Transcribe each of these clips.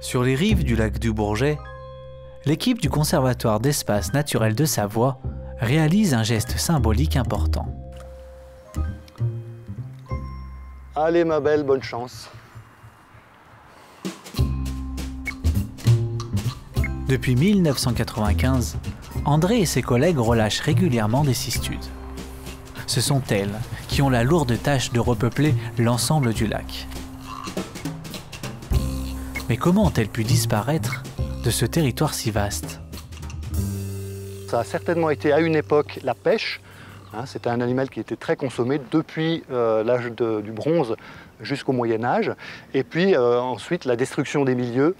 Sur les rives du lac du Bourget, l'équipe du Conservatoire d'espaces naturels de Savoie réalise un geste symbolique important. Allez ma belle, bonne chance. Depuis 1995, André et ses collègues relâchent régulièrement des cistudes. Ce sont elles qui ont la lourde tâche de repeupler l'ensemble du lac. Mais comment ont-elles pu disparaître de ce territoire si vaste? Ça a certainement été à une époque la pêche. C'était un animal qui était très consommé depuis l'âge du bronze jusqu'au Moyen-Âge. Et puis ensuite la destruction des milieux,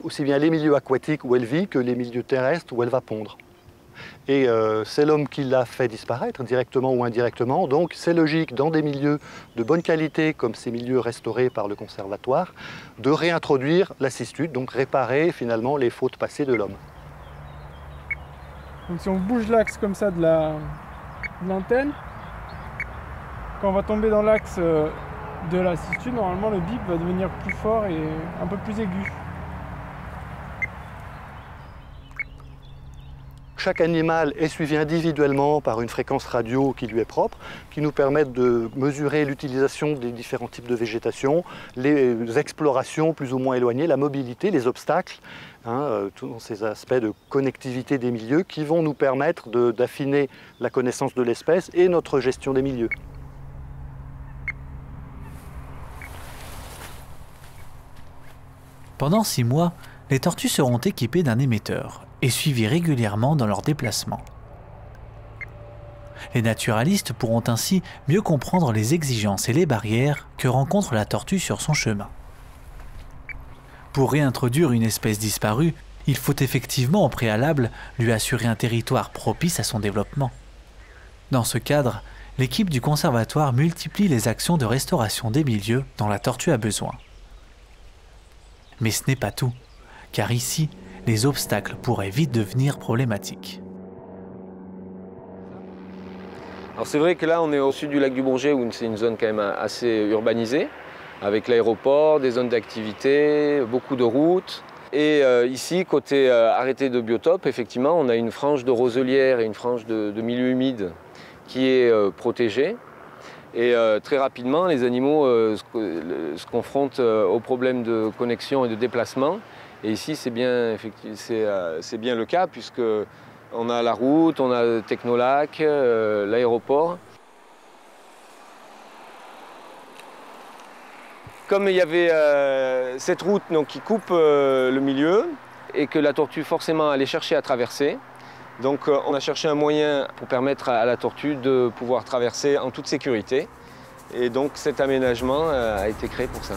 aussi bien les milieux aquatiques où elle vit que les milieux terrestres où elle va pondre. Et c'est l'homme qui l'a fait disparaître, directement ou indirectement. Donc c'est logique, dans des milieux de bonne qualité, comme ces milieux restaurés par le conservatoire, de réintroduire la cistude, donc réparer finalement les fautes passées de l'homme. Donc si on bouge l'axe comme ça de l'antenne, quand on va tomber dans l'axe de la cistude, normalement le bip va devenir plus fort et un peu plus aigu. Chaque animal est suivi individuellement par une fréquence radio qui lui est propre, qui nous permet de mesurer l'utilisation des différents types de végétation, les explorations plus ou moins éloignées, la mobilité, les obstacles, tous ces aspects de connectivité des milieux qui vont nous permettre d'affiner la connaissance de l'espèce et notre gestion des milieux. Pendant 6 mois, les tortues seront équipées d'un émetteur et suivies régulièrement dans leurs déplacements. Les naturalistes pourront ainsi mieux comprendre les exigences et les barrières que rencontre la tortue sur son chemin. Pour réintroduire une espèce disparue, il faut effectivement au préalable lui assurer un territoire propice à son développement. Dans ce cadre, l'équipe du conservatoire multiplie les actions de restauration des milieux dont la tortue a besoin. Mais ce n'est pas tout, car ici, les obstacles pourraient vite devenir problématiques. Alors c'est vrai que là on est au sud du lac du Bourget où c'est une zone quand même assez urbanisée, avec l'aéroport, des zones d'activité, beaucoup de routes. Et ici, côté arrêté de biotope, effectivement, on a une frange de roselière et une frange de milieu humide qui est protégée. Et très rapidement, les animaux se confrontent aux problèmes de connexion et de déplacement. Et ici, c'est bien le cas, puisqu'on a la route, on a le Technolac, l'aéroport. Comme il y avait cette route qui coupe le milieu, et que la tortue forcément allait chercher à traverser, donc on a cherché un moyen pour permettre à la tortue de pouvoir traverser en toute sécurité. Et donc cet aménagement a été créé pour ça.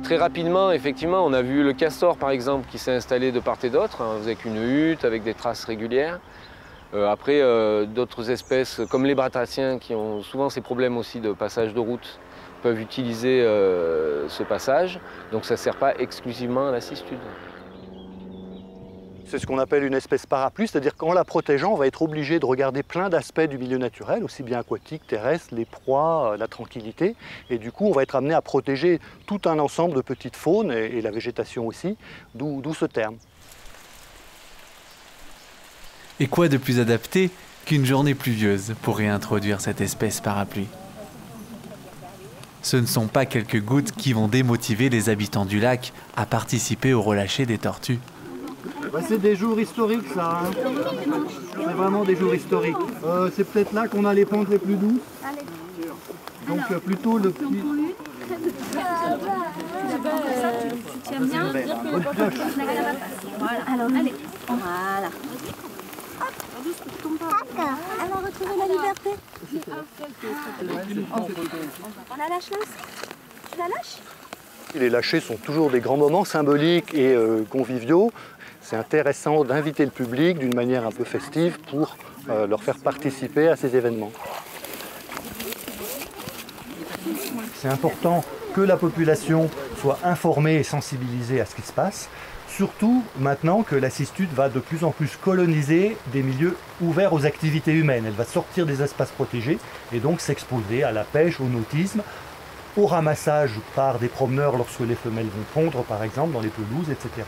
Très rapidement, effectivement, on a vu le castor, par exemple, qui s'est installé de part et d'autre, avec une hutte, avec des traces régulières. Après, d'autres espèces, comme les batraciens, qui ont souvent ces problèmes aussi de passage de route, peuvent utiliser ce passage. Donc ça ne sert pas exclusivement à la cistude. C'est ce qu'on appelle une espèce parapluie, c'est-à-dire qu'en la protégeant, on va être obligé de regarder plein d'aspects du milieu naturel, aussi bien aquatique, terrestre, les proies, la tranquillité. Et du coup, on va être amené à protéger tout un ensemble de petites faunes et la végétation aussi, d'où ce terme. Et quoi de plus adapté qu'une journée pluvieuse pour réintroduire cette espèce parapluie? Ce ne sont pas quelques gouttes qui vont démotiver les habitants du lac à participer au relâcher des tortues. C'est des jours historiques, ça. C'est vraiment des jours historiques. C'est peut-être là qu'on a les pentes les plus douces. Donc plutôt le petit... Tu tiens bien. Bonne pioche. Alors, allez. Voilà. juste que tu tombes pas. D'accord. Elle va retrouver la liberté. On la lâche là aussi? Tu la lâches? Les lâchers sont toujours des grands moments symboliques et conviviaux. C'est intéressant d'inviter le public d'une manière un peu festive pour leur faire participer à ces événements. C'est important que la population soit informée et sensibilisée à ce qui se passe, surtout maintenant que la cistude va de plus en plus coloniser des milieux ouverts aux activités humaines. Elle va sortir des espaces protégés et donc s'exposer à la pêche, au nautisme, au ramassage par des promeneurs lorsque les femelles vont pondre par exemple dans les pelouses, etc.